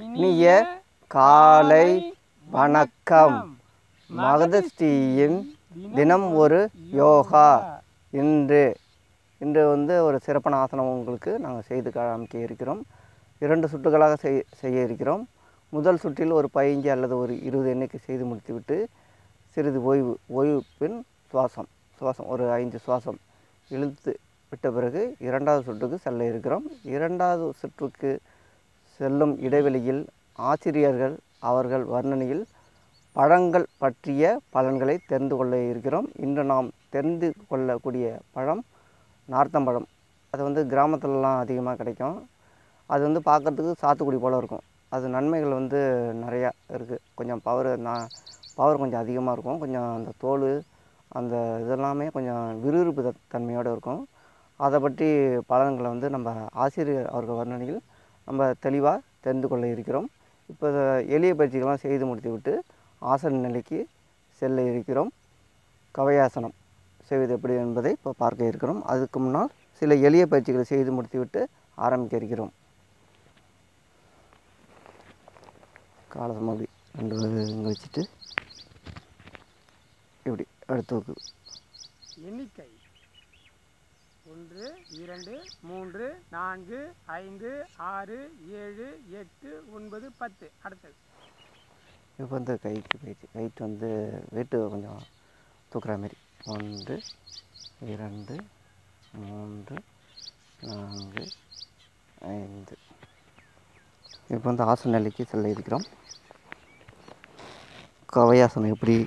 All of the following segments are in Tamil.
இனிய காலை வணக்கம். மகதஸ்ரீயின் தினம் ஒரு யோகா. இன்று ஒரு சிறப்பான ஆசனம் உங்களுக்கு நாங்கள் செய்து காமிக்க இருக்கிறோம். 2 சுற்றுகளாக செய்ய இருக்கிறோம். முதல் சுற்றில் ஒரு 15 அல்லது ஒரு 20 எண்ணிக்கை செய்து முடித்துவிட்டு சிறிது ஓய்வு பின் சுவாசம் ஒரு 5 சுவாசம் இழுத்து விட்ட பிறகு 2வது சுற்றுக்கு செல்ல இருக்கிறோம். 2வது சுற்றுக்கு செல்லும் இடைவெளியில் ஆசிரியர்கள் அவர்கள் வர்ணனையில் பழங்கள் பற்றிய பலன்களை தெரிந்து கொள்ள இருக்கிறோம். இன்று நாம் தெரிந்து கொள்ளக்கூடிய பழம் நார்த்தம்பழம். அது கிராமத்துலலாம் அதிகமாக கிடைக்கும். அது பார்க்குறதுக்கு சாத்துக்குடி போல் இருக்கும். அது நன்மைகள் நிறையா இருக்குது. கொஞ்சம் பவர் கொஞ்சம் அதிகமாக இருக்கும். கொஞ்சம் அந்த தோல் அந்த இதெல்லாமே கொஞ்சம் விறுவிறுப்பு தன்மையோடு இருக்கும். அதை பற்றி பலன்களை நம்ம ஆசிரியர் அவர்கள் வர்ணனையில் நம்ம தெளிவாக தெரிந்து கொள்ள இருக்கிறோம். இப்போ எளிய பயிற்சிகள்லாம் செய்து முடித்துவிட்டு ஆசன நிலைக்கு செல்ல இருக்கிறோம். கவயாசனம் செய்வது எப்படி என்பதை இப்போ பார்க்க இருக்கிறோம். அதுக்கு முன்னால் சில எளிய பயிற்சிகளை செய்து முடித்துவிட்டு ஆரம்பிக்க இருக்கிறோம். காலசம் அப்படி 2 இங்கே வச்சுட்டு இப்படி அடுத்து எண்ணிக்கை 1 2 3 4 5 6 7 8 9 10. அடுத்தது இப்போ கைக்கு பயிற்சி. கைட்டு வெயிட்டு கொஞ்சம் தூக்குற மாதிரி 1 2 3 4 5. இப்போ ஆசன நிலைக்கு செல்ல இருக்கிறோம். கவயாசனம் எப்படி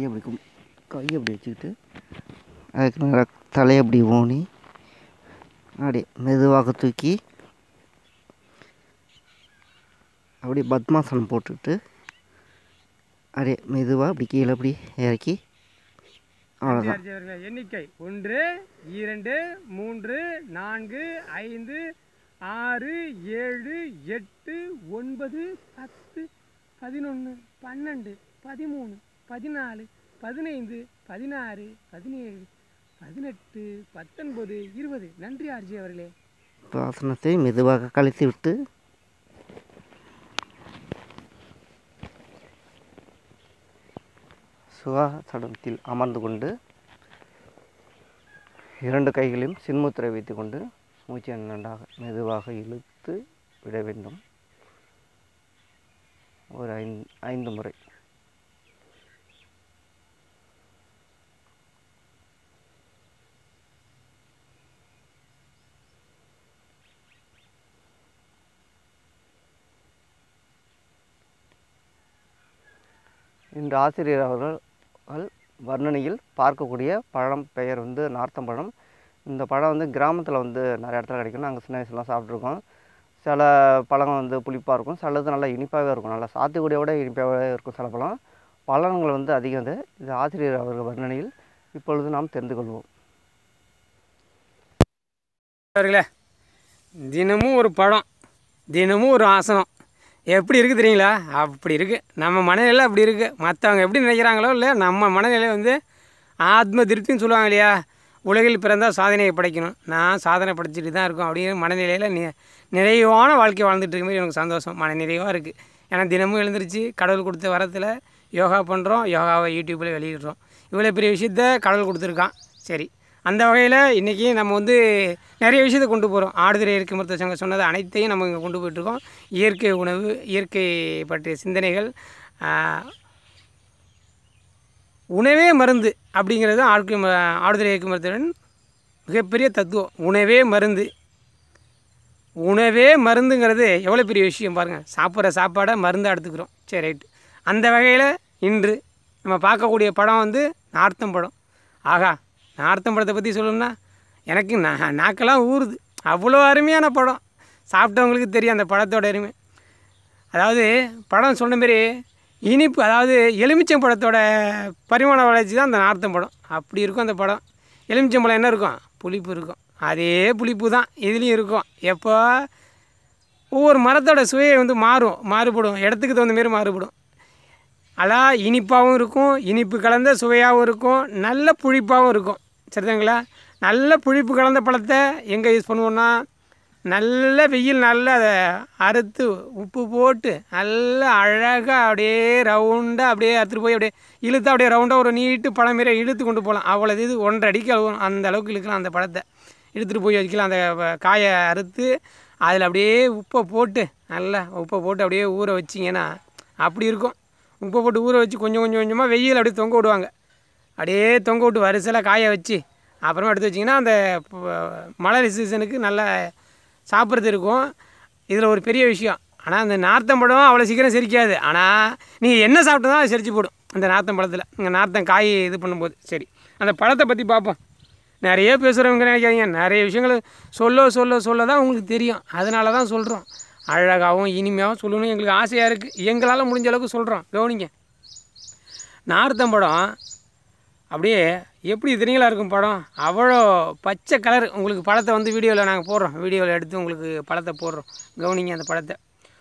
இப்படி கையை அப்படி வச்சுக்கிட்டு அதுக்கு மேலே தலையை அப்படி ஊனி அப்படியே மெதுவாக தூக்கி அப்படியே பத்மாசனம் போட்டுக்கிட்டு அப்படியே மெதுவாக அப்படி கீழே அப்படி இறக்கி அவ்வளோதான். எண்ணிக்கை 1 2 3 4 5 6 7 8 9 10 11 12 13 14 15 16 17 18 19 20. நன்றி ஆர்ஜி அவர்களே. ஆசனத்தை மெதுவாக கழித்து விட்டு சுகாசனத்தில் அமர்ந்து கொண்டு 2 கைகளையும் சின்முத்திரை வைத்து கொண்டு மூச்சை நன்றாக மெதுவாக இழுத்து விட வேண்டும். ஒரு 5 முறை. இந்த ஆசிரியர் அவர்கள் வர்ணனையில் பார்க்கக்கூடிய பழம் பெயர் நார்த்தம்பழம். இந்த பழம் கிராமத்தில் நிறைய இடத்துல கிடைக்கும். நாங்கள் சின்ன வயசுலாம் சாப்பிட்ருக்கோம். சில பழங்கள் புளிப்பாக இருக்கும், சிலது நல்லா இனிப்பாகவே இருக்கும். நல்லா சாத்துக்குடியோட இனிப்பாகவே இருக்கும் சில பழங்கள் அதிகம். இது ஆசிரியர் அவர்கள் வர்ணனையில் இப்பொழுது நாம் தெரிந்து கொள்வோம். அவர்களே, தினமும் ஒரு பழம், தினமும் ஒரு ஆசனம் எப்படி இருக்குது தெரியுங்களா? அப்படி இருக்குது நம்ம மனநிலை. அப்படி இருக்குது. மற்றவங்க எப்படி நினைக்கிறாங்களோ இல்லை, நம்ம மனநிலை ஆத்ம திருப்தின்னு சொல்லுவாங்க இல்லையா? உலகில் பிறந்தால் சாதனையை படைக்கணும். நான் சாதனை படைச்சிட்டு தான் இருக்கோம் அப்படிங்கிற மனநிலையில் நிறைவான வாழ்க்கை வாழ்ந்துட்டு இருக்க மாதிரி எனக்கு சந்தோஷம், மன நிறைவாக இருக்குது. ஏன்னா தினமும் எழுந்திரிச்சு கடவுள் கொடுத்த வரத்தில் யோகா பண்ணுறோம். யோகாவை யூடியூப்பில் வெளியிடுறோம். இவ்வளோ பெரிய விஷயத்த கடவுள் கொடுத்துருக்கான். சரி, அந்த வகையில் இன்றைக்கி நம்ம நிறைய விஷயத்தை கொண்டு போகிறோம். ஆடுதுறை இயற்கை மருத்துவ சங்கம் சொன்னது அனைத்தையும் நம்ம இங்கே கொண்டு போயிட்டுருக்கோம். இயற்கை உணவு, இயற்கை பற்றிய சிந்தனைகள், உணவே மருந்து அப்படிங்கிறது ஆடுதுறை இயற்கை மருத்துவன் மிகப்பெரிய தத்துவம். உணவே மருந்து. உணவே மருந்துங்கிறது எவ்வளோ பெரிய விஷயம் பாருங்கள். சாப்பிட்ற சாப்பாடை மருந்தாக எடுத்துக்கிறோம். சரி, ரைட்டு. அந்த வகையில் இன்று நம்ம பார்க்கக்கூடிய படம் நார்த்தம்பழம். ஆகா, நார்த்தம்பழத்தை பற்றி சொல்லணும்னா எனக்கு நாக்கெல்லாம் ஊறுது. அவ்வளோ அருமையான படம். சாப்பிட்டவங்களுக்கு தெரியும் அந்த பழத்தோட அருமை. அதாவது படம் சொன்ன மாரி இனிப்பு, அதாவது எலுமிச்சம்பழத்தோட பரிமாண வளர்ச்சி தான் அந்த நார்த்தம்பழம். அப்படி இருக்கும் அந்த பழம். எலுமிச்சம்பழம் என்ன இருக்கும்? புளிப்பு இருக்கும். அதே புளிப்பு தான் இதுலேயும் இருக்கும். எப்போ ஒவ்வொரு மரத்தோட சுவையை வந்து மாறுபடும், இடத்துக்கு தகுந்த மாரி மாறுபடும். அதான் இனிப்பாகவும் இருக்கும், இனிப்பு கலந்த சுவையாகவும் இருக்கும், நல்ல புளிப்பாகவும் இருக்கும். சரிதாங்களா? நல்ல புளிப்பு கலந்த பழத்தை எங்கே யூஸ் பண்ணுவோன்னா, நல்ல வெயில் நல்லா அதை அறுத்து உப்பு போட்டு நல்லா அழகாக அப்படியே ரவுண்டாக அப்படியே அறுத்துட்டு போய் அப்படியே இழுத்து அப்படியே ரவுண்டாக ஒரு நீட்டு பழம் மாரி இழுத்து கொண்டு போகலாம். அவ்வளோ இது 1.5 அடிக்கு அழுவும். அந்த அளவுக்கு இழுக்கலாம் அந்த பழத்தை. இழுத்துட்டு போய் வைக்கலாம். அந்த காயை அறுத்து அதில் அப்படியே உப்பை போட்டு நல்லா உப்பை போட்டு அப்படியே ஊற வச்சிங்கன்னா அப்படி இருக்கும். உப்பை போட்டு ஊற வச்சு கொஞ்சம் கொஞ்சமாக வெயில் அப்படியே தொங்க விடுவாங்க. அப்படியே தொங்க விட்டு வரிசையில் காய வச்சு அப்புறமா எடுத்து வச்சிங்கன்னா அந்த மழை சீசனுக்கு நல்லா சாப்பிட்றது இருக்கும். இதில் ஒரு பெரிய விஷயம், ஆனால் அந்த நார்த்தம்பழம் அவ்வளோ சீக்கிரம் செரிக்காது. ஆனால் நீங்கள் என்ன சாப்பிட்டு தான் அது செரிச்சு போடும் அந்த நார்த்தம்பழத்தில். இங்கே நார்த்தம் காய் இது பண்ணும்போது. சரி, அந்த பழத்தை பற்றி பார்ப்போம். நிறைய பேசுகிறவங்க நினைக்காதீங்க, நிறைய விஷயங்கள் சொல்ல தான் உங்களுக்கு தெரியும். அதனால தான் சொல்கிறோம். அழகாகவும் இனிமையாகவும் சொல்லணும் எங்களுக்கு ஆசையாக இருக்குது. எங்களால் முடிஞ்ச அளவுக்கு சொல்கிறோம். கவனிங்க. நார்த்தம்பழம் அப்படியே எப்படி தெரியுங்களா இருக்கும் படம், அவ்வளோ பச்சை கலர். உங்களுக்கு பழத்தை வந்து வீடியோவில் நாங்கள் போடுறோம், வீடியோவில் எடுத்து உங்களுக்கு பழத்தை போடுறோம். கவனிங்க அந்த பழத்தை.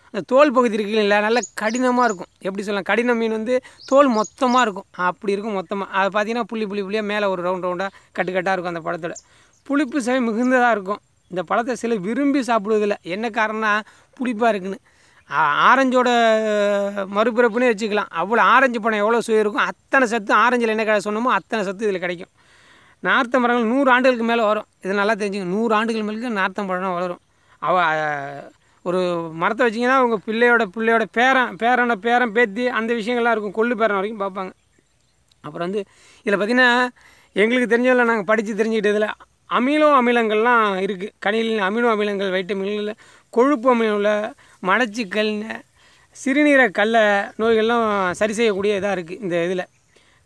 அந்த தோல் பகுதி இருக்குது இல்லை, நல்ல கடினமாக இருக்கும். எப்படி சொல்லலாம், கடின மீன் வந்து தோல் மொத்தமாக இருக்கும். அப்படி இருக்கும் மொத்தமாக. அதை பார்த்தீங்கன்னா புள்ளியாக மேலே ஒரு ரவுண்டாக கட்டாக இருக்கும். அந்த பழத்தோட புளிப்பு சுவை மிகுந்ததாக இருக்கும். இந்த பழத்தை சில விரும்பி சாப்பிடுவதில்லை. என்ன காரணம்னா புளிப்பாக இருக்குன்னு. ஆரஞ்சோட மறுபிறப்புனே வச்சுக்கலாம். அவ்வளோ ஆரஞ்சு பழம் எவ்வளோ சுவை இருக்கும், அத்தனை சத்து ஆரஞ்சில் என்ன சொன்னோமோ அத்தனை சத்து இதில் கிடைக்கும். நார்த்த மரங்கள் 100 ஆண்டுகளுக்கு மேலே வரும். இது நல்லா தெரிஞ்சுங்க. 100 ஆண்டுகள் மேலே நார்த்தம்பழம் வளரும். ஒரு மரத்தை வச்சிங்கன்னா உங்கள் பிள்ளையோட பேரன் பேத்தி அந்த விஷயங்கள்லாம் இருக்கும். கொள்ளு பேரன் வரைக்கும் பார்ப்பாங்க. அப்புறம் வந்து இதில் பார்த்திங்கன்னா எங்களுக்கு தெரிஞ்சதில் நாங்கள் படித்து தெரிஞ்சுக்கிட்டதில் அமிலங்கள்லாம் இருக்குது. கனியில் அமினோ அமிலங்கள், வைட்டமின்கள், கொழுப்பு அமில, மலச்சிக்கல், சிறுநீரக கல்ல நோய்கள்லாம் சரி செய்யக்கூடிய இதாக இருக்குது இந்த இதில்.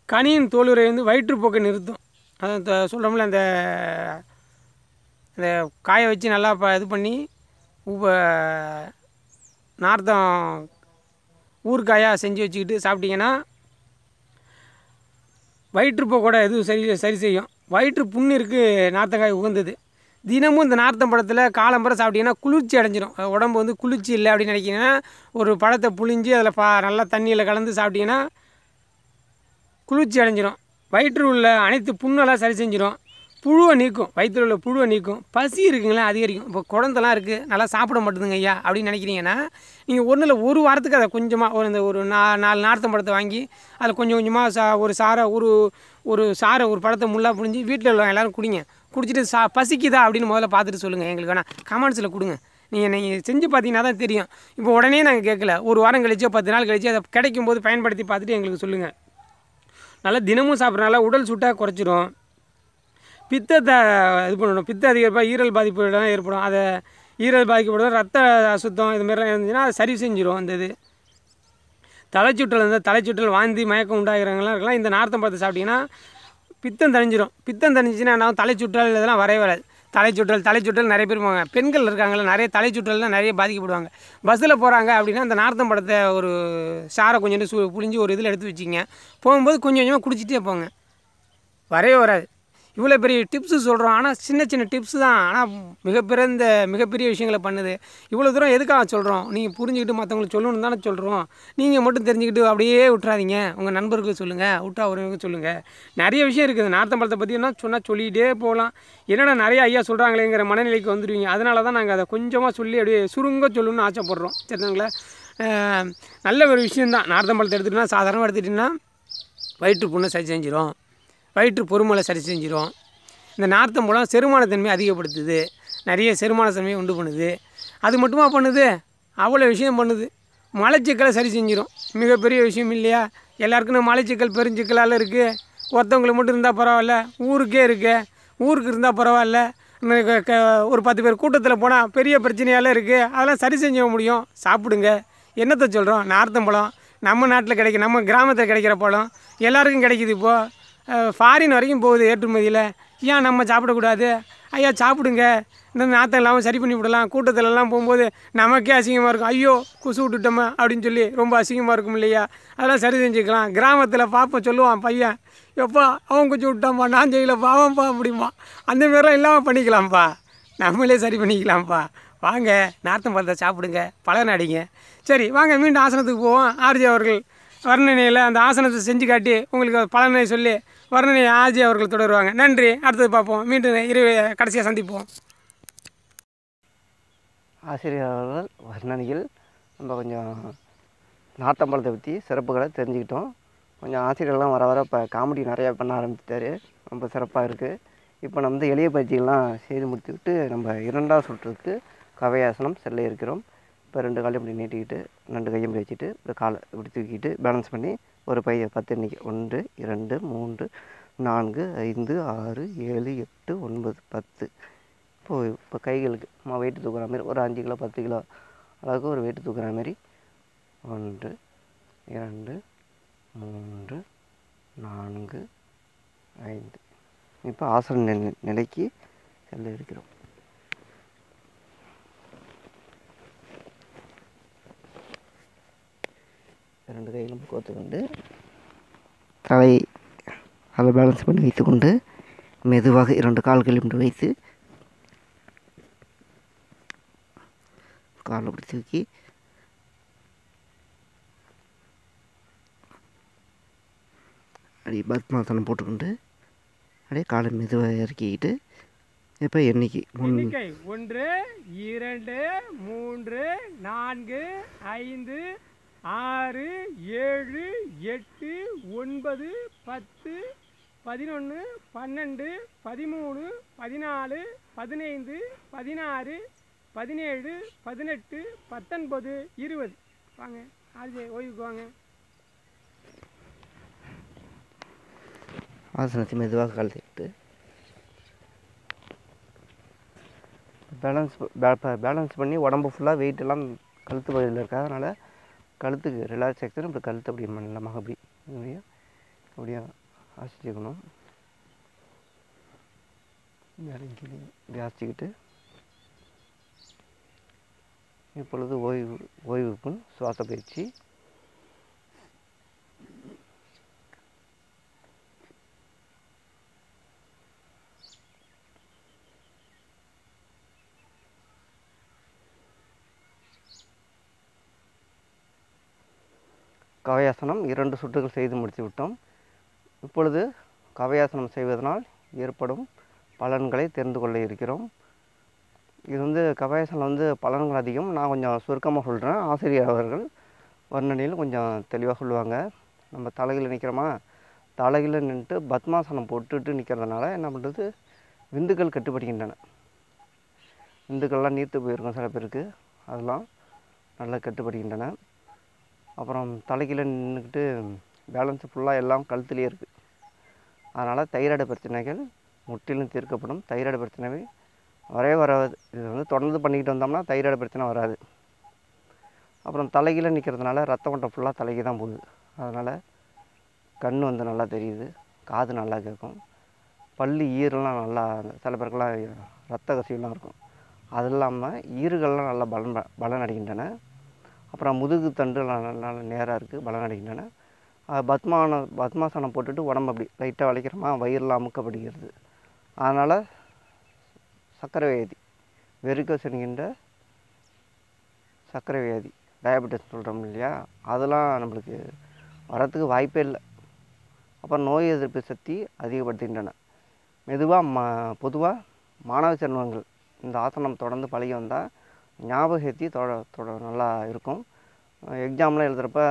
கனியின் தோலுரை வந்து வயிற்றுப்போக்கை நிறுத்தும். அதான் சொல்கிறோம்ல, அந்த காய வச்சு நல்லா இது பண்ணி நார்த்தம் ஊறுகாயாக செஞ்சு வச்சுக்கிட்டு சாப்பிட்டிங்கன்னா வயிற்றுப்போக்கோட இது சரி செய்யும். வயிற்று புண்ணு இருக்குது நார்த்தக்காய் உகந்தது. தினமும் இந்த நார்த்தம்பழத்தில் காலம்பரை சாப்பிட்டிங்கன்னா குளிர்ச்சி அடைஞ்சிடும். உடம்பு வந்து குளிர்ச்சி இல்லை அப்படின்னு நினைக்கிங்கன்னா ஒரு பழத்தை புழிஞ்சு அதில் நல்லா தண்ணியில் கலந்து சாப்பிட்டிங்கன்னா குளிர்ச்சி அடைஞ்சிடும். வயிற்றில் உள்ள அனைத்து புண்ணெல்லாம் சரி செஞ்சிடும். புழுவை நீக்கும், வயிற்றில் உள்ள புழுவை நீக்கும். பசி இருக்குங்களா அதிகரிக்கும். இப்போ குழந்தெல்லாம் இருக்குது, நல்லா சாப்பிட மாட்டேதுங்க ஐயா அப்படின்னு நினைக்கிறீங்கன்னா நீங்கள் ஒரு வாரத்துக்கு அதை கொஞ்சமாக ஒரு 4 நார்த்தம்பழத்தை வாங்கி அதில் கொஞ்சமாக ஒரு பழத்தை முள்ளாக புழிஞ்சு வீட்டில் உள்ள எல்லோரும் குடிங்க. குடிச்சிட்டு பசிக்குதா அப்படின்னு முதல்ல பார்த்துட்டு சொல்லுங்கள். எங்களுக்கு வேணால் கமெண்ட்ஸில் கொடுங்க. நீங்கள் செஞ்சு பார்த்தீங்கன்னா தான் தெரியும். இப்போ உடனே நாங்கள் கேட்கல, ஒரு வாரம் கழிச்சோ 10 நாள் கழிச்சு அதை கிடைக்கும்போது பயன்படுத்தி பார்த்துட்டு எங்களுக்கு சொல்லுங்கள். நல்லா தினமும் சாப்பிட்றனால உடல் சூட்டாக குறைச்சிடும். பித்தத்தை இது பண்ணணும். பித்த அதிகரிப்பாக ஈரல் பாதிப்பு ஏற்படும். அதை ஈரல் பாதிக்கப்படும், ரத்த அசுத்தம் இதுமாரிலாம் இருந்துச்சுன்னா அதை சரி செஞ்சிடும். அந்த இது தலைச்சுற்றல் வாந்தி மயக்கம் உண்டாகிறவங்களாம் இருக்கலாம். இந்த நார்த்தம்பழத்தை சாப்பிட்டிங்கன்னா பித்தம் தணிஞ்சிடும். பித்தம் தணிஞ்சிச்சுன்னா நான் தலைச்சுற்றல் இதெல்லாம் வராது. தலைச்சுற்றல் நிறைய பேர் போவாங்க. பெண்கள் இருக்காங்கள, நிறைய தலைச்சுற்றல்லாம் நிறைய பாதிக்கப்படுவாங்க. பஸ்ஸில் போகிறாங்க அப்படின்னா அந்த நார்த்தம்பழத்தை ஒரு சாரை கொஞ்சம் புழிஞ்சு ஒரு இதில் எடுத்து வச்சிங்க. போகும்போது கொஞ்சம் கொஞ்சமாக குடிச்சிட்டே போங்க, வரவே வராது. இவ்வளோ பெரிய டிப்ஸு சொல்கிறோம், ஆனால் சின்ன டிப்ஸு தான், ஆனால் மிகப்பெரிய விஷயங்களை பண்ணுது. இவ்வளோ தூரம் எதுக்காக சொல்கிறோம், நீங்கள் புரிஞ்சுக்கிட்டு மற்றவங்களுக்கு சொல்லணும்னு தானே சொல்கிறோம். நீங்கள் மட்டும் தெரிஞ்சுக்கிட்டு அப்படியே விட்றாதீங்க. உங்கள் நண்பர்களுக்கு சொல்லுங்கள், விட்டா ஒருவங்க சொல்லுங்கள். நிறைய விஷயம் இருக்குது நார்த்தம்பழத்தை பற்றி. என்ன சொல்லிகிட்டே போகலாம். என்னடா நிறைய ஐயா சொல்கிறாங்களேங்கிற மனநிலைக்கு வந்துடுவீங்க. அதனால தான் நாங்கள் அதை கொஞ்சமாக சொல்லி அப்படியே சுருங்க சொல்லணும்னு ஆசைப்பட்றோம். சரிங்களா? நல்ல ஒரு விஷயந்தான். நார்த்தம்பழத்தை எடுத்துகிட்டிங்கன்னா சாதாரணமாக எடுத்துக்கிட்டிங்கன்னா வயிற்று புண்ணை சரி செஞ்சிடும், வயிற்று பொறுமலை சரி செஞ்சிடும். இந்த நார்த்தம்பழம் செரிமானத்தன்மையை அதிகப்படுத்துது, நிறைய செரிமானத்தன்மையை உண்டு பண்ணுது. அது மட்டுமா பண்ணுது, அவ்வளோ விஷயம் பண்ணுது. மலச்சிக்கலை சரி செஞ்சிடும். மிகப்பெரிய விஷயம் இல்லையா? எல்லாருக்கும் மலச்சிக்கல் பெருஞ்சிக்கலால் இருக்குது. ஒருத்தவங்களுக்கு மட்டும் இருந்தால் பரவாயில்ல, ஊருக்கு இருந்தால் பரவாயில்ல. ஒரு 10 பேர் கூட்டத்தில் போனால் பெரிய பிரச்சனையால் இருக்குது. அதெல்லாம் சரி செஞ்ச முடியும். சாப்பிடுங்க. என்னத்தை சொல்கிறோம், நார்த்தம்பழம் நம்ம நாட்டில் கிடைக்கும், நம்ம கிராமத்தில் கிடைக்கிற பழம் எல்லாருக்கும் கிடைக்கிது. இப்போது ஃபாரின் வரைக்கும் போகுது ஏற்றுமதியில். ஏன் நம்ம சாப்பிடக்கூடாது? ஐயா சாப்பிடுங்க, இந்த நாற்றம் இல்லாமல் சரி பண்ணி விடலாம். கூட்டத்திலலாம் போகும்போது நமக்கே அசிங்கமாக இருக்கும், ஐயோ கொசு விட்டுட்டோமா அப்படின்னு சொல்லி ரொம்ப அசிங்கமாக இருக்கும் இல்லையா? அதெல்லாம் சரி செஞ்சுக்கலாம். கிராமத்தில் பார்ப்போம், சொல்லுவான் பையன், எப்பா அவன் கொச்சு விட்டான்ப்பா, நான் செய்யலப்பா, அவன்ப்பா அப்படிம்பா. அந்த மாரிலாம் இல்லாமல் பண்ணிக்கலாம்ப்பா, நம்மளே சரி பண்ணிக்கலாம்ப்பா. வாங்க நார்த்தம் பழத்தை சாப்பிடுங்க, பலன் அடிங்க. சரி வாங்க மீண்டும் ஆசனத்துக்கு போவோம். ஆர்ஜி அவர்கள் வர்ணனையில் அந்த ஆசனத்தை செஞ்சு காட்டி உங்களுக்கு பலனை சொல்லி வர்ணனையை ஆர்ஜி அவர்கள் தொடருவாங்க. நன்றி, அடுத்தது பார்ப்போம். மீண்டும் கடைசியாக சந்திப்போம். ஆசிரியர் அவர்கள் வர்ணனையில் நம்ம கொஞ்சம் நார்த்தம்பழத்தை பற்றி சிறப்புகளை தெரிஞ்சுக்கிட்டோம். கொஞ்சம் ஆசிரியர்லாம் வர வர இப்போ காமெடி நிறையா பண்ண ஆரம்பிச்சிட்டாரு, ரொம்ப சிறப்பாக இருக்குது. இப்போ நம்ம வந்து எளிய பயிற்சிகள்லாம் செய்து முடித்துக்கிட்டு நம்ம 2வது சுற்றுக்கு கவையாசனம் செல்ல இருக்கிறோம். இப்போ 2 காலையும் இப்படி நீட்டிக்கிட்டு 2 கையும் இப்படி வச்சுட்டு இந்த காலை இப்படி தூக்கிட்டு பேலன்ஸ் பண்ணி ஒரு 10 எண்ணிக்கை 1 2 3 4 5 6 7 8 9 10. இப்போ கைகளுக்கு நம்ம வெயிட்டு தூக்குற மாதிரி ஒரு 5 கிலோ 10 கிலோ அளவுக்கு ஒரு வெயிட்டு தூக்குற மாதிரி 1 2 3 4 5. இப்போ ஆசன நிலைக்கு செல்ல இருக்கிறோம். ரெண்டு கைகளும் கோர்த்துக்கொண்டு தலை அதை பேலன்ஸ் பண்ணி வைத்துக்கொண்டு மெதுவாக 2 கால்களையும் வைத்து காலை அப்படி தூக்கி அப்படியே பத்மாசனம் போட்டுக்கொண்டு அப்படியே காலை மெதுவாக இறக்கிக்கிட்டு இப்போ எண்ணிக்கை 1 2 3 4 5 6 7 8 9 10 11 12 13 14 15 16 17 18 19 20. வாங்க ஆர்ஜே ஓய்வுக்கு வாங்க. ஆசனத்தை மெதுவாக கழுத்திட்டு பேலன்ஸ் பண்ணி உடம்பு ஃபுல்லாக வெயிட் எல்லாம் கழுத்து பகுதியில் இருக்கா, அதனால் கழுத்துக்கு ரிலாக்ஸேஷன் இப்படி கழுத்து அப்படி மண்டலமாக அப்படி அப்படியே ஆசிச்சுக்கணும். இப்படி ஆசிச்சுக்கிட்டு இப்பொழுது ஓய்வுக்கு சுவாச பயிற்சி. கவையாசனம் 2 சுற்றுகள் செய்து முடித்து விட்டோம். இப்பொழுது கவையாசனம் செய்வதனால் ஏற்படும் பலன்களை தெரிந்து கொள்ள இருக்கிறோம். இது வந்து கவையாசனம் வந்து பலன்கள் அதிகம். நான் கொஞ்சம் சுருக்கமாக சொல்கிறேன், ஆசிரியர் அவர்கள் வர்ணனையில் கொஞ்சம் தெளிவாக சொல்லுவாங்க. நம்ம தலையில் நிற்கிறோமா, தலையில் நின்றுட்டு பத்மாசனம் போட்டுட்டு நிற்கிறதுனால என்ன பண்ணுறது, விந்துக்கள் கட்டுப்படுகின்றன. விந்துக்கள்லாம் நீர்த்து போயிருக்கும் சில பேருக்கு, அதெல்லாம் நல்லா கட்டுப்படுகின்றன. அப்புறம் தலைக்கீழ நின்றுக்கிட்டு பேலன்ஸு ஃபுல்லாக எல்லாம் கழுத்துலேயே இருக்குது. அதனால் தைராய்டு பிரச்சனைகள் முற்றிலும் தீர்க்கப்படும். தைராய்டு பிரச்சனை வராது. இது வந்து தொடர்ந்து பண்ணிக்கிட்டு வந்தோம்னா தைராய்டு பிரச்சனை வராது. அப்புறம் தலைகீழ நிற்கிறதுனால ரத்த ஓட்டம் ஃபுல்லாக தலைக்கு தான் போகுது. அதனால் கண் வந்து நல்லா தெரியுது, காது நல்லா கேட்கும், பல் ஈரெல்லாம் நல்லா, சில பேருக்கெல்லாம் ரத்த கசிவுலாம் இருக்கும், அது இல்லாமல் ஈறுகள்லாம் நல்லா பலன் அடைகின்றன. அப்புறம் முதுகு தண்டு நல்லா நேராக இருக்குது, பலன் அடைகின்றன. பத்மாசனம் போட்டுட்டு உடம்பு அப்படி லைட்டாக வளைக்கிறோமா, வயிறுலாம் அமுக்கப்படுகிறது. அதனால் சர்க்கரை வியாதி, வெறிக்கோஸ் என்கின்ற சர்க்கரை வியாதி, டயபெட்டிஸ் சொல்கிறோம் இல்லையா, அதெல்லாம் நம்மளுக்கு வரத்துக்கு வாய்ப்பே இல்லை. அப்புறம் நோய் எதிர்ப்பு சக்தி அதிகப்படுத்துகின்றன. பொதுவாக மாணவ செல்வங்கள் இந்த ஆசனம் தொடர்ந்து பழகி வந்தால் ஞாபக சக்தி நல்லா இருக்கும். எக்ஸாம்லாம் எழுதுகிறப்ப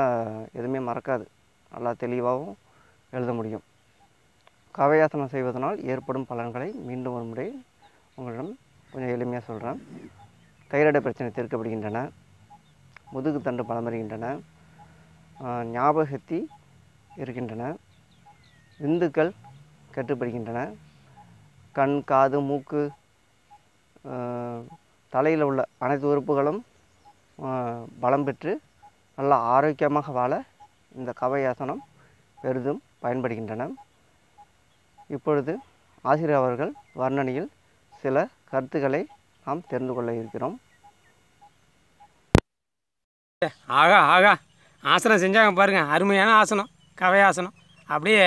எதுவுமே மறக்காது, நல்லா தெளிவாகவும் எழுத முடியும். கவையாசனம் செய்வதனால் ஏற்படும் பலன்களை மீண்டும் ஒரு முறை உங்களிடம் கொஞ்சம் எளிமையாக சொல்கிறேன். தைராய்டு பிரச்சனை தீர்க்கப்படுகின்றன, முதுகு தண்டு பலமடைகின்றன, ஞாபக சக்தி இருக்கின்றன, விந்துக்கள் கட்டுப்படுகின்றன, கண் காது மூக்கு தலையில் உள்ள அனைத்து உறுப்புகளும் பலம் பெற்று நல்லா ஆரோக்கியமாக வாழ இந்த கவையாசனம் பெரிதும் பயன்படுகின்றன. இப்பொழுது ஆசிரியர் அவர்கள் வர்ணனையில் சில கருத்துக்களை நாம் தெரிந்து கொள்ள இருக்கிறோம். ஆகா ஆகா, ஆசனம் செஞ்சாங்க பாருங்கள், அருமையான ஆசனம், கவையாசனம். அப்படியே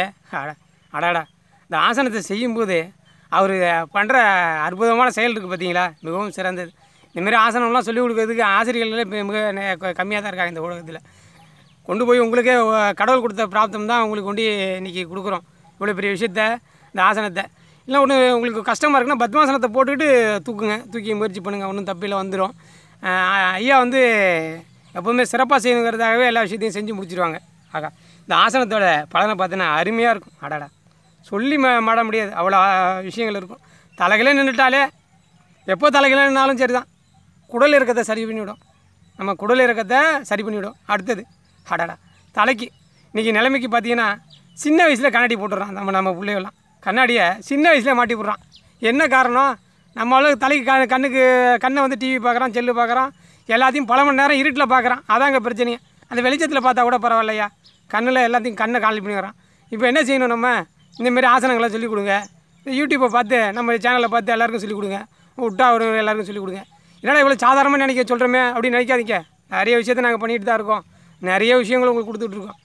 அடாடா, இந்த ஆசனத்தை செய்யும்போது அவர் பண்ணுற அற்புதமான செயல் இருக்குது பார்த்தீங்களா, மிகவும் சிறந்தது. இந்தமாரி ஆசனம்லாம் சொல்லிக் கொடுக்கறதுக்கு ஆசிரியர்கள் இப்போ மிக கம்மியாக தான் இருக்காங்க இந்த உலகத்தில். கொண்டு போய் உங்களுக்கே கடவுள் கொடுத்த பிராப்தம் தான் உங்களுக்கு கொண்டு இன்றைக்கி கொடுக்குறோம் இவ்வளோ பெரிய விஷயத்த, இந்த ஆசனத்தை. இல்லை ஒன்று உங்களுக்கு கஷ்டமாக இருக்குன்னா பத்மாசனத்தை போட்டுக்கிட்டு தூக்குங்க, தூக்கி முயற்சி பண்ணுங்கள், ஒன்றும் தப்பில்லை, வந்துடும். ஐயா வந்து எப்போதுமே சிறப்பாக செய்யணுங்கிறதாகவே எல்லா விஷயத்தையும் செஞ்சு முடிச்சிடுவாங்க. ஆகா, இந்த ஆசனத்தோட பலனை பார்த்தீங்கன்னா அருமையாக இருக்கும். அடாடா, சொல்லி மாட முடியாது, அவ்வளோ விஷயங்கள் இருக்கும். தலைகளே நின்றுட்டாலே, எப்போ தலைகளே நின்னாலும் சரி தான், குடல் இறக்கத்தை சரி பண்ணிவிடும். நம்ம குடல் இறக்கத்தை சரி பண்ணிவிடும். அடுத்தது அடாடா, தலைக்கு இன்றைக்கி நிலைமைக்கு பார்த்தீங்கன்னா சின்ன வயசில் கண்ணாடி போட்டுடுறான். நம்ம பிள்ளைகள்லாம் கண்ணாடியை சின்ன வயசில் மாட்டி போடுறான். என்ன காரணம்? நம்மளுக்கு தலைக்கு கண்ணுக்கு கண்ணை வந்து டிவி பார்க்குறான், செல்லு பார்க்குறான், எல்லாத்தையும் பல மணி நேரம் இருட்டில் பார்க்குறான். அதாங்க பிரச்சனையே. அந்த வெளிச்சத்தில் பார்த்தா கூட பரவாயில்லையா, கண்ணில் எல்லாத்தையும் கண்ணை காலி பண்ணிக்கிறான். இப்போ என்ன செய்யணும்? நம்ம இந்தமாரி ஆசனங்களை சொல்லிக் கொடுங்க. யூடியூப்பை பார்த்து நம்ம சேனலை பார்த்து எல்லாருக்கும் சொல்லிக் கொடுங்க. விட்டா ஒரு எல்லாருக்கும் சொல்லிக் கொடுங்க. என்னடா இவ்வளோ சாதாரணமாக நினைக்க சொல்கிறோமே அப்படின்னு நினைக்காதீங்க. நிறைய விஷயத்தை நாங்கள் பண்ணிகிட்டு தான் இருக்கோம். நிறைய விஷயங்கள் உங்களுக்கு கொடுத்துட்ருக்கோம்.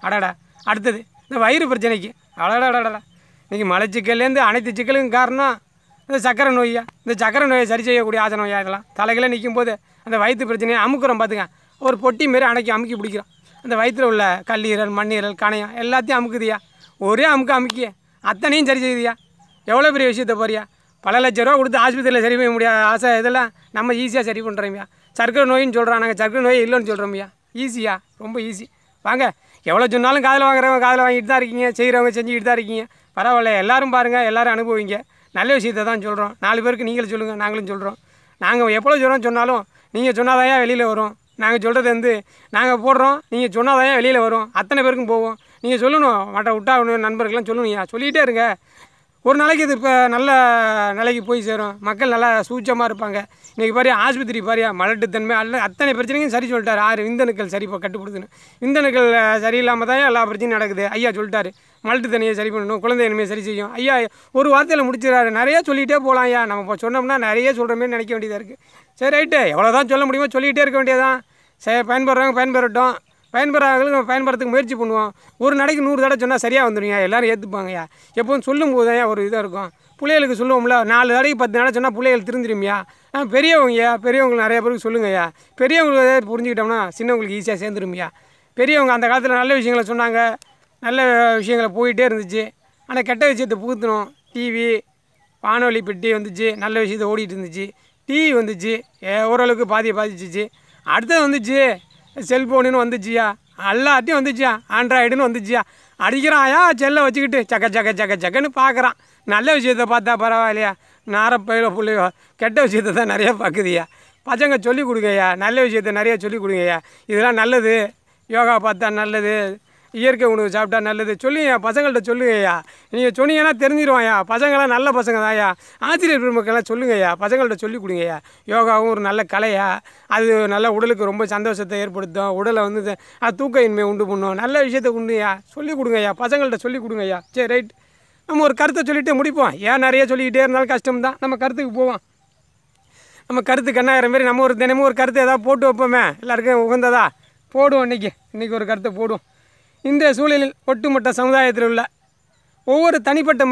அடாடா, அடுத்தது இந்த வயிறு பிரச்சனைக்கு அடாடாடா, இன்றைக்கி மலச்சிக்கல்லேருந்து அனைத்து சிக்கலுக்கும் காரணம் இந்த சக்கரை நோய்யா. இந்த சக்கரை நோயை சரி செய்யக்கூடிய ஆசனம் ஐயா. இதெல்லாம் தலைகளை நிற்கும் போது அந்த வயிற்று பிரச்சனையை அமுக்குறோம் பார்த்துங்க, ஒரு பொட்டி மாரி அமுக்கி பிடிக்கிறோம். அந்த வயிற்றில் உள்ள கல்லீரல், மண்ணீரல், கணையம் எல்லாத்தையும் அமுக்குதியா. ஒரே அமுக்கிய அத்தனையும் சரி செய்யுதியா. எவ்வளோ பெரிய விஷயத்தை போறியா. பல லட்ச ரூபா கொடுத்து ஆஸ்பத்திரியில் சரி பண்ண முடியாத ஆசை இதெல்லாம் நம்ம ஈஸியாக சரி பண்ணுறோம்யா. சர்க்கரை நோயின்னு சொல்கிறோம், நாங்கள் சர்க்கரை நோய் இல்லைன்னு சொல்கிறோம்யா. ஈஸியா, ரொம்ப ஈஸி. வாங்க, எவ்வளோ சொன்னாலும் காதில் வாங்குறவங்க காதில் வாங்கிட்டு தான் இருக்கீங்க, செய்கிறவங்க செஞ்சுக்கிட்டு தான் இருக்கீங்க. பரவாயில்ல, எல்லோரும் பாருங்கள், எல்லோரும் அனுபவிங்க. நல்ல விஷயத்தை தான் சொல்கிறோம். 4 பேருக்கு நீங்களும் சொல்லுங்கள், நாங்களும் சொல்கிறோம். நாங்கள் எவ்வளோ சொன்னாலும் நீங்கள் சொன்னாதான் வெளியில் வரும். நாங்கள் சொல்கிறது வந்து நாங்கள் போடுறோம், நீங்கள் சொன்னாதான் வெளியில் வரும், அத்தனை பேருக்கும் போவோம். நீங்கள் சொல்லணும், மற்ற விட்டா நண்பர்கள்லாம் சொல்லணும்யா, சொல்லிகிட்டே இருங்க. ஒரு நாளைக்கு இது இப்போ நல்ல நிலைக்கு போய் சேரும். மக்கள் நல்லா சூட்சமாக இருப்பாங்க. இன்றைக்கி பாரியா, ஆஸ்பத்திரி பாரியா, மலட்டுத்தன்மை அல்ல அத்தனை பிரச்சனையும் சரி சொல்லிட்டாரு. 6 விந்தணுக்கள் சரி இப்போ கட்டுப்படுதுன்னு. விந்தணுக்கள் சரியில்லாமல் தான் எல்லா பிரச்சனையும் நடக்குது. ஐயா சொல்லிட்டாரு, மலட்டுத்தன்மையை சரி பண்ணணும், குழந்தை இனிமேல் சரி செய்யும். ஐயா ஒரு வார்த்தையில் முடிச்சிடறாரு. நிறைய சொல்லிகிட்டே போகலாம் ஐயா. நம்ம இப்போ சொன்னோம்னா நிறைய சொல்கிற மாதிரி நினைக்க வேண்டியதாக இருக்குது. சரி, ரைட்டு, எவ்வளோ தான் சொல்ல முடியுமோ சொல்லிகிட்டே இருக்க வேண்டியதான். பயன்படுறவங்க பயன்பெறட்டும், பயன்படுறாங்களுக்கு நம்ம பயன்படுறதுக்கு முயற்சி பண்ணுவோம். ஒரு நாளைக்கு 100 தடவை சொன்னால் சரியாக வந்துடுங்க, எல்லோரும் ஏற்றுப்பாங்கய்யா. எப்போதும் சொல்லும் போது தான் ஒரு இதாக இருக்கும். பிள்ளைகளுக்கு சொல்லுவோம்ல, 4 தடவைக்கு 10 தடவை சொன்னால் பிள்ளைகள் திருந்துருமியா. பெரியவங்களுக்கு நிறைய பேருக்கு சொல்லுங்கய்யா. பெரியவங்களுக்கு புரிஞ்சுக்கிட்டோம்னா சின்னவங்களுக்கு ஈஸியாக சேர்ந்துருமியா. பெரியவங்க அந்த காலத்தில் நல்ல விஷயங்களை சொன்னாங்க, நல்ல விஷயங்களை போயிட்டே இருந்துச்சு. ஆனால் கெட்ட விஷயத்தை புகுத்தணும். டிவி, வானொலி பெட்டி வந்துச்சு, நல்ல விஷயத்தை ஓடிட்டு இருந்துச்சு. டிவி வந்துச்சு, ஓரளவுக்கு பாதிச்சிச்சு. அடுத்தது வந்துச்சு செல்ஃபோனுன்னு வந்துச்சியா, எல்லாத்தையும் வந்துச்சியா, ஆண்ட்ராய்டுன்னு வந்துச்சியா. அடிக்கிறாயா செல்லை வச்சுக்கிட்டு சக்கன்னு பார்க்குறான். நல்ல விஷயத்தை பார்த்தா பரவாயில்லையா, நாரப்பயில பிள்ளையோ கெட்ட விஷயத்தை தான் நிறையா பார்க்குதுயா. பசங்க சொல்லிக் கொடுங்கய்யா, நல்ல விஷயத்தை நிறைய சொல்லிக் கொடுங்கய்யா. இதெல்லாம் நல்லது, யோகா பார்த்தா நல்லது, இயற்கை உணவு சாப்பிட்டா நல்லது சொல்லுங்கய்யா. பசங்கள்கிட்ட சொல்லுங்கய்யா. நீங்கள் சொன்னீங்கன்னா தெரிஞ்சிருவாயா. பசங்களாம் நல்ல பசங்க தான்யா. ஆசிரியர் பெருமக்கெல்லாம் சொல்லுங்கய்யா, பசங்கள்கிட்ட சொல்லிக் கொடுங்கய்யா. யோகாவும் ஒரு நல்ல கலையா, அது நல்ல உடலுக்கு ரொம்ப சந்தோஷத்தை ஏற்படுத்தும். உடலை வந்து அது தூக்க இன்மை உண்டு பண்ணும். நல்ல விஷயத்தை உண்டுயா, சொல்லிக் கொடுங்கய்யா, பசங்கள்கிட்ட சொல்லிக் கொடுங்கய்யா. சரி, ரைட், நம்ம ஒரு கருத்தை சொல்லிவிட்டு முடிப்போம். ஏன் நிறைய சொல்லிக்கிட்டே இருந்தாலும் கஷ்டம்தான். நம்ம கருத்துக்கு போவோம். நம்ம கருத்து கண்ணாயிரம் மாரி நம்ம ஒரு தினமும் ஒரு கருத்தை ஏதாவது போட்டு வைப்போமே, எல்லாருக்கும் உகந்ததா போடுவோம். இன்றைக்கி ஒரு கருத்தை போடுவோம். இந்த சூழலில் ஒட்டுமொத்த சமுதாயத்தில் உள்ள ஒவ்வொரு தனிப்பட்ட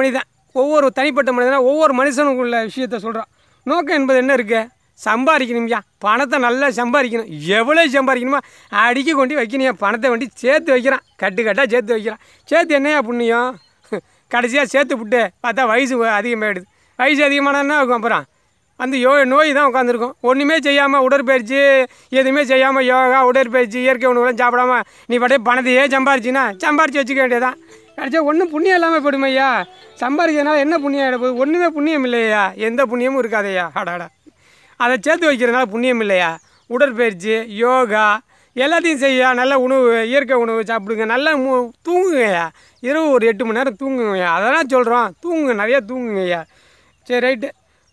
மனிதனா ஒவ்வொரு மனுஷனுக்கு உள்ள விஷயத்த சொல்கிறான். நோக்கம் என்பது என்ன இருக்குது? சம்பாதிக்கணும்யா. பணத்தை நல்லா சம்பாதிக்கணும். எவ்வளோ சம்பாதிக்கணுமா அடிக்க கொண்டு வைக்கணும்யா. பணத்தை வண்டி சேர்த்து வைக்கிறான், கட்டாக சேர்த்து வைக்கிறான். சேர்த்து என்னையா புண்ணியம்? கடைசியாக சேர்த்து விட்டு பார்த்தா வயசு அதிகமாகிடுது. வயசு அதிகமானா இருக்கும். அப்புறம் வந்து நோய் தான் உட்காந்துருக்கும். ஒன்றுமே செய்யாமல் உடற்பயிற்சி எதுவுமே செய்யாமல் யோகா உடற்பயிற்சி இயற்கை உணவுலாம் சாப்பிடாம நீ பாட்டே பணத்தையே சம்பாரிச்சு வச்சுக்க வேண்டியதான். கடைசியா ஒன்றும் புண்ணியம் இல்லாமல் போயிடுமே ஐயா. சம்பாதிக்கிறதுனால என்ன புண்ணியம் ஆகிடப்போகுது? ஒன்றுமே புண்ணியம் இல்லையா, எந்த புண்ணியமும் இருக்காதையா. அடாடா, அதை சேர்த்து வைக்கிறதுனால புண்ணியம் இல்லையா. உடற்பயிற்சி யோகா எல்லாத்தையும் செய்யா, நல்ல உணவு இயற்கை உணவு சாப்பிடுங்க, நல்லா தூங்குங்கய்யா. இரவு ஒரு 8 மணி நேரம் தூங்குங்கய்யா. அதெல்லாம் சொல்கிறோம், தூங்குங்க, நிறையா தூங்குங்கய்யா. சரி, ரைட்டு.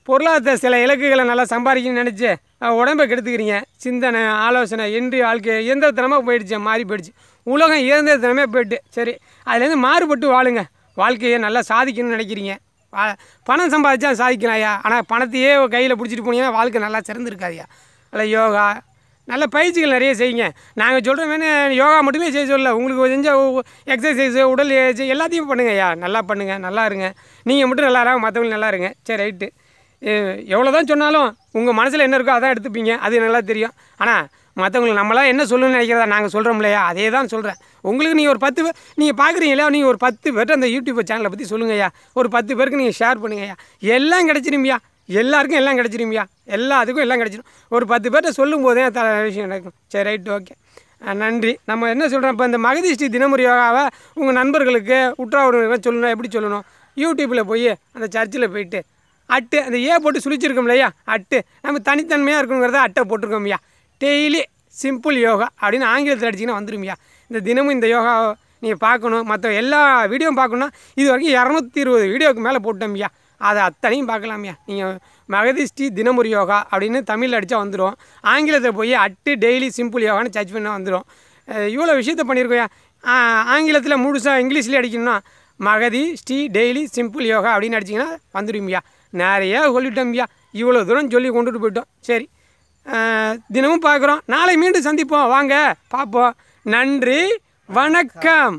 பொருளாதார சில இலக்குகளை நல்லா சம்பாதிக்கணும்னு நினச்சி உடம்பை கெடுத்துக்கிறீங்க. சிந்தனை ஆலோசனை இன்றைய வாழ்க்கை இயந்திரத்தனமாக போயிடுச்சு, மாறி போயிடுச்சு. உலகம் இயந்திரத்தனமே போயிட்டு. சரி, அதுலேருந்து மாறுபட்டு வாழுங்க. வாழ்க்கையை நல்லா சாதிக்கணும்னு நினைக்கிறீங்க. பணம் சம்பாதிச்சா சாதிக்கலாம் ஐயா. ஆனால் பணத்தையே கையில் பிடிச்சிட்டு போனீங்கன்னா வாழ்க்கை நல்லா சிறந்துருக்காதுயா. அதில் யோகா நல்ல பயிற்சிகள் நிறைய செய்யுங்க. நாங்கள் சொல்கிறோம் யோகா மட்டுமே செய்ய சொல்லல, உங்களுக்கு செஞ்ச எக்ஸசைஸு உடல் எல்லாத்தையும் பண்ணுங்க ஐயா. நல்லா பண்ணுங்கள், நல்லா இருங்க. நீங்கள் மட்டும் நல்லா இருங்க, மற்றவங்களும் நல்லா இருங்க. சரி ரைட்டு. எவ்வளோ தான் சொன்னாலும் உங்கள் மனசில் என்ன இருக்கோ அதான் எடுத்துப்பீங்க, அது நல்லா தெரியும். ஆனால் மற்றவங்களுக்கு நம்மளாம் என்ன சொல்லணும்னு நினைக்கிறதா நாங்கள் சொல்கிறோம் இல்லையா, அதே தான் சொல்கிறேன். உங்களுக்கு நீங்கள் ஒரு 10 பேர் நீங்கள் பார்க்குறீங்களா, நீங்கள் ஒரு 10 பேர்ட்டு அந்த யூடியூப் சேனலை பற்றி சொல்லுங்கய்யா. ஒரு 10 பேருக்கு நீங்கள் ஷேர் பண்ணுங்கய்யா. எல்லாம் கிடச்சிருமியா, எல்லாருக்கும் எல்லாம் கிடச்சிருமியா, எல்லாத்துக்கும் எல்லாம் கிடச்சிரும். ஒரு 10 பேர்கிட்ட சொல்லும் போதே விஷயம் நடக்கும். சரி ரைட்டு, ஓகே, நன்றி. நம்ம என்ன சொல்கிறோம், இப்போ இந்த மகதிஷ்டி தினமுறை யோகாவை உங்கள் நண்பர்களுக்கு உற்றாவர்களுக்கு சொல்லணும். எப்படி சொல்லணும், யூடியூப்பில் போய் அந்த சர்ச்சில் போயிட்டு அட்டு அந்த போட்டு சுழிச்சிருக்கோம் இல்லையா, அட்டு நம்ம தனித்தன்மையாக இருக்கணுங்கிறத அட்டை போட்டிருக்கோம்யா. டெய்லி சிம்பிள் யோகா அப்படின்னு ஆங்கிலத்தில் அடிச்சிங்கன்னா வந்துடும்யா. இந்த தினமும் இந்த யோகா நீங்கள் பார்க்கணும். மற்ற எல்லா வீடியோவும் பார்க்கணுன்னா இது வரைக்கும் 220 வீடியோவுக்கு மேலே போட்டோம்யா. அதை அத்தனையும் பார்க்கலாம்யா. நீங்கள் மகதிஷ்டி தினமுறை யோகா அப்படின்னு தமிழில் அடித்தா வந்துடும். ஆங்கிலத்தில் போய் அட்டு டெய்லி சிம்பிள் யோகான்னு சர்ச் பண்ணால் வந்துடும். இவ்வளோ விஷயத்த பண்ணியிருக்கோயா. ஆங்கிலத்தில் முழுசாக இங்கிலீஷ்லேயே அடிக்கணும்னா மகதிஷ்டி டெய்லி சிம்பிள் யோகா அப்படின்னு அடிச்சிங்கன்னா வந்துடும்யா. நிறையா சொல்லிட்டோம்யா. இவ்வளோ தூரம் சொல்லி கொண்டுட்டு போயிட்டோம். சரி, தினமும் பார்க்குறோம். நாளை மீண்டும் சந்திப்போம், வாங்க பார்ப்போம். நன்றி, வணக்கம்.